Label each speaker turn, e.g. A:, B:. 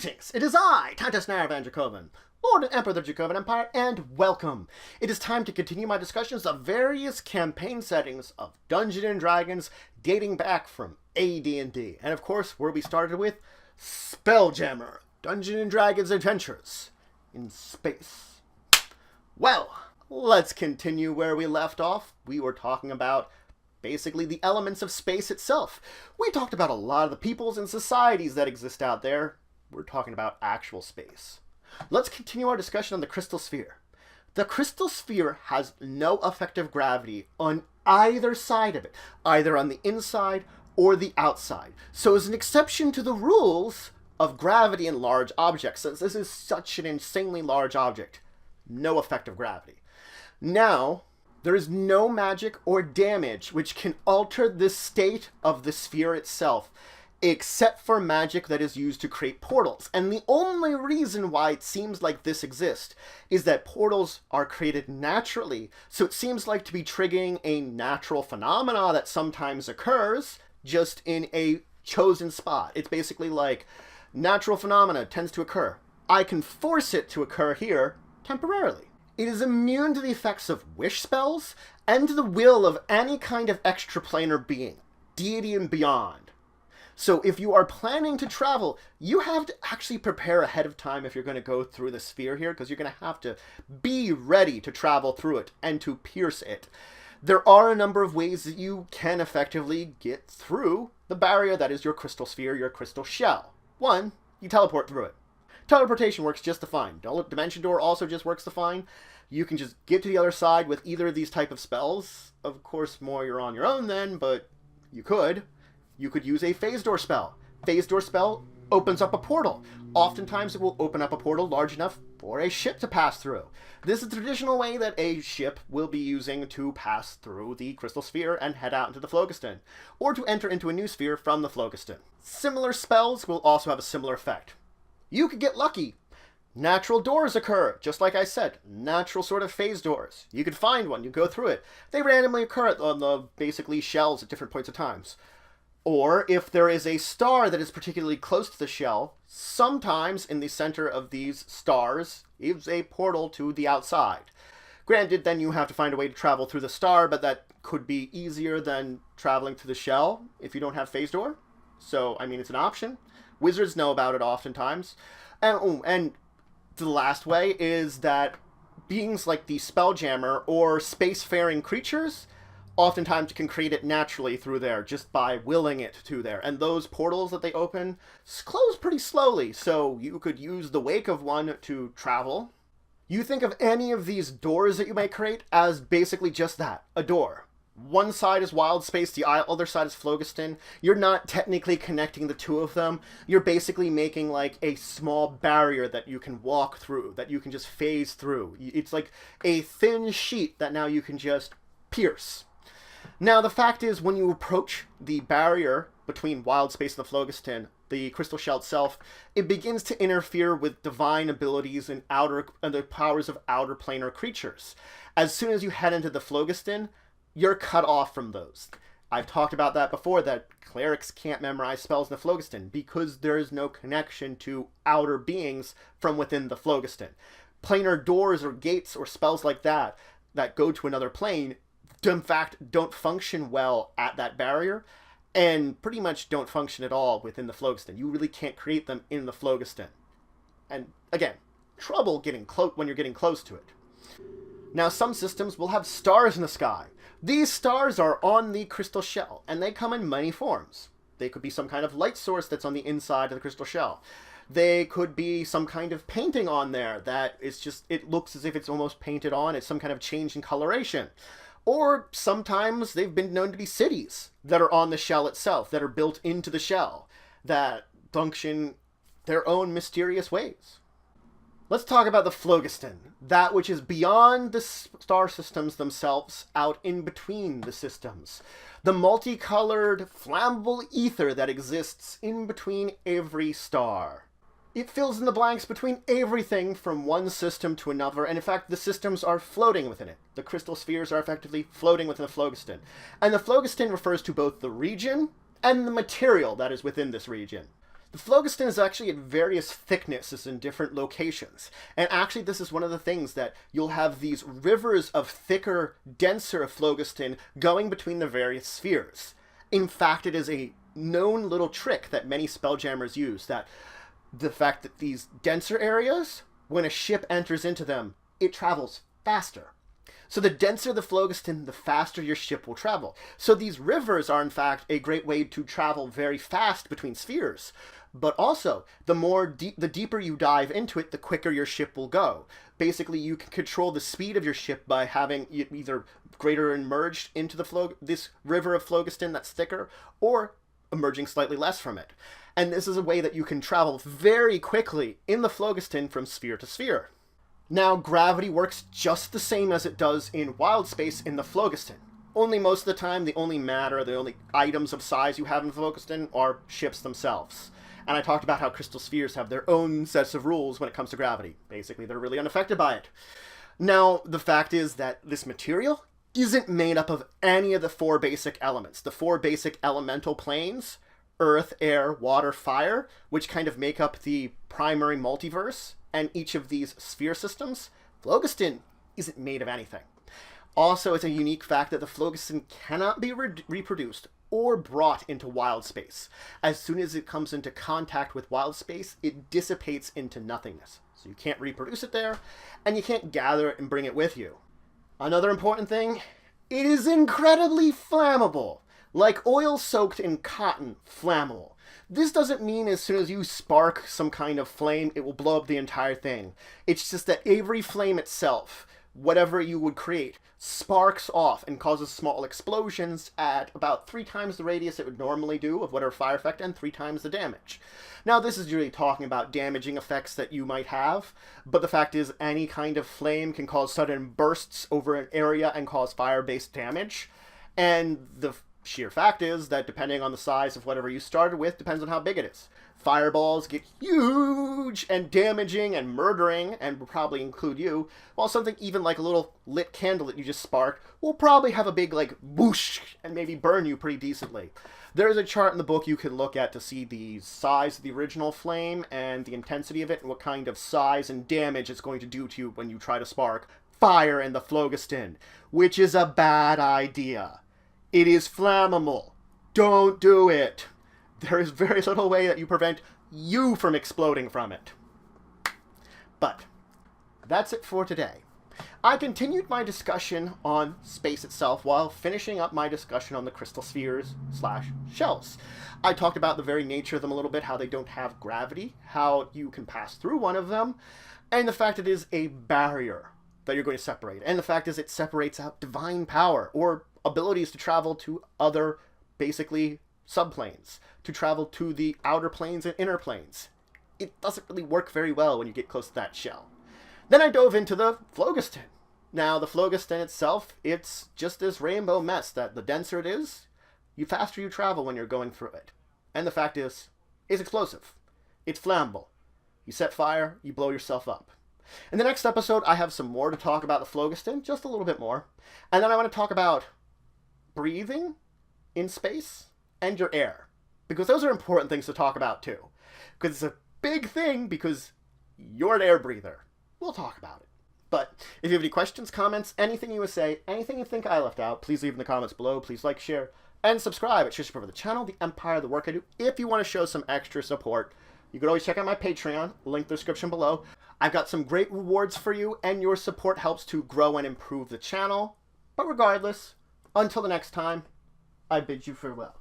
A: Greetings! It is I, Titus Van Dracovin, Lord and Emperor of the Dracovin Empire, and welcome! It is time to continue my discussions of various campaign settings of Dungeons & Dragons dating back from AD&D. And of course, where we started with Spelljammer, Dungeons & Dragons Adventures in Space. Well, let's continue where we left off. We were talking about basically the elements of space itself. We talked about a lot of the peoples and societies that exist out there. We're talking about actual space. Let's continue our discussion on the crystal sphere. The crystal sphere has no effective gravity on either side of it, either on the inside or the outside. So as an exception to the rules of gravity in large objects, since this is such an insanely large object, no effective gravity. Now, there is no magic or damage which can alter the state of the sphere itself, except for magic that is used to create portals. And the only reason why it seems like this exists is that portals are created naturally, so it seems like to be triggering a natural phenomena that sometimes occurs just in a chosen spot. It's basically like natural phenomena tends to occur. I can force it to occur here temporarily. It is immune to the effects of wish spells and to the will of any kind of extraplanar being, deity and beyond. So if you are planning to travel, you have to actually prepare ahead of time if you're going to go through the sphere here, because you're going to have to be ready to travel through it and to pierce it. There are a number of ways that you can effectively get through the barrier that is your crystal sphere, your crystal shell. One, you teleport through it. Teleportation works just fine. Dimension Door also just works fine. You can just get to the other side with either of these type of spells. Of course, more you're on your own then, but you could. You could use a Phase Door spell. Phase Door spell opens up a portal. Oftentimes it will open up a portal large enough for a ship to pass through. This is the traditional way that a ship will be using to pass through the crystal sphere and head out into the Phlogiston, or to enter into a new sphere from the Phlogiston. Similar spells will also have a similar effect. You could get lucky. Natural doors occur, just like I said. Natural sort of phase doors. You could find one, you go through it. They randomly occur on the basically shells at different points of times. Or if there is a star that is particularly close to the shell, sometimes in the center of these stars is a portal to the outside. Granted, then you have to find a way to travel through the star, but that could be easier than traveling to the shell if you don't have phase door. So, I mean, it's an option. Wizards know about it oftentimes. And the last way is that beings like the Spelljammer or spacefaring creatures oftentimes can create it naturally through there just by willing it to there. And those portals that they open close pretty slowly, so you could use the wake of one to travel. You think of any of these doors that you might create as basically just that, a door. One side is wildspace, the other side is Phlogiston. You're not technically connecting the two of them. You're basically making like a small barrier that you can walk through, that you can just phase through. It's like a thin sheet that now you can just pierce. Now the fact is, when you approach the barrier between wildspace and the Phlogiston, the crystal shell itself, it begins to interfere with divine abilities and the powers of outer planar creatures. As soon as you head into the Phlogiston, you're cut off from those. I've talked about that before, that clerics can't memorize spells in the Phlogiston because there is no connection to outer beings from within the Phlogiston. Planar doors or gates or spells like that go to another plane, in fact, don't function well at that barrier, and pretty much don't function at all within the Phlogiston. You really can't create them in the Phlogiston. And again, trouble getting close when you're getting close to it. Now, some systems will have stars in the sky. These stars are on the crystal shell, and they come in many forms. They could be some kind of light source that's on the inside of the crystal shell. They could be some kind of painting on there that is just, it looks as if it's almost painted on. It's some kind of change in coloration. Or sometimes they've been known to be cities that are on the shell itself, that are built into the shell, that function their own mysterious ways. Let's talk about the Phlogiston, that which is beyond the star systems themselves, out in between the systems. The multicolored, flammable ether that exists in between every star. It fills in the blanks between everything from one system to another, and in fact the systems are floating within it. The crystal spheres are effectively floating within the Phlogiston. And the Phlogiston refers to both the region and the material that is within this region. The phlogiston is actually at various thicknesses in different locations. And actually this is one of the things that you'll have these rivers of thicker, denser phlogiston going between the various spheres. In fact, it is a known little trick that many spelljammers use, that the fact that these denser areas, when a ship enters into them, it travels faster. So the denser the phlogiston, the faster your ship will travel. So these rivers are in fact a great way to travel very fast between spheres. But also, the deeper you dive into it, the quicker your ship will go. Basically, you can control the speed of your ship by having it either greater immersed into this river of phlogiston that's thicker, or emerging slightly less from it. And this is a way that you can travel very quickly in the phlogiston from sphere to sphere. Now, gravity works just the same as it does in wildspace in the phlogiston. Only most of the time, the only items of size you have in the phlogiston are ships themselves. And I talked about how crystal spheres have their own sets of rules when it comes to gravity. Basically, they're really unaffected by it. Now, the fact is that this material isn't made up of any of the 4 basic elements. The 4 basic elemental planes, earth, air, water, fire, which kind of make up the primary multiverse, and each of these sphere systems, phlogiston isn't made of anything. Also, it's a unique fact that the phlogiston cannot be reproduced or brought into wildspace. As soon as it comes into contact with wildspace, it dissipates into nothingness. So you can't reproduce it there, and you can't gather it and bring it with you. Another important thing, it is incredibly flammable. Like oil soaked in cotton, flammable. This doesn't mean as soon as you spark some kind of flame, it will blow up the entire thing. It's just that every flame itself, whatever you would create, sparks off and causes small explosions at about 3 times the radius it would normally do of whatever fire effect and 3 times the damage. Now, this is really talking about damaging effects that you might have, but the fact is any kind of flame can cause sudden bursts over an area and cause fire-based damage. And the sheer fact is that depending on the size of whatever you started with, depends on how big it is. Fireballs get huge and damaging and murdering, and will probably include you, while something even like a little lit candle that you just sparked will probably have a big, like, whoosh, and maybe burn you pretty decently. There's a chart in the book you can look at to see the size of the original flame and the intensity of it and what kind of size and damage it's going to do to you when you try to spark fire in the phlogiston, which is a bad idea. It is flammable. Don't do it. There is very little way that you prevent you from exploding from it. But that's it for today. I continued my discussion on space itself while finishing up my discussion on the crystal spheres / shells. I talked about the very nature of them a little bit, how they don't have gravity, how you can pass through one of them, and the fact it is a barrier that you're going to separate. And the fact is it separates out divine power or abilities to travel to other, basically, subplanes, to travel to the outer planes and inner planes. It doesn't really work very well when you get close to that shell. Then I dove into the phlogiston. Now, the phlogiston itself, it's just this rainbow mess that the denser it is, the faster you travel when you're going through it. And the fact is, it's explosive. It's flammable. You set fire, you blow yourself up. In the next episode, I have some more to talk about the phlogiston, just a little bit more. And then I want to talk about breathing in space and your air, because those are important things to talk about too, because it's a big thing, because you're an air breather. We'll talk about it. But if you have any questions, comments, anything you would say, anything you think I left out, please leave in the comments below. Please like, share, and subscribe. It shows support for the channel, the empire, the work I do. If you want to show some extra support, you can always check out my Patreon, link in the description below. I've got some great rewards for you, and your support helps to grow and improve the channel. But regardless, until the next time, I bid you farewell.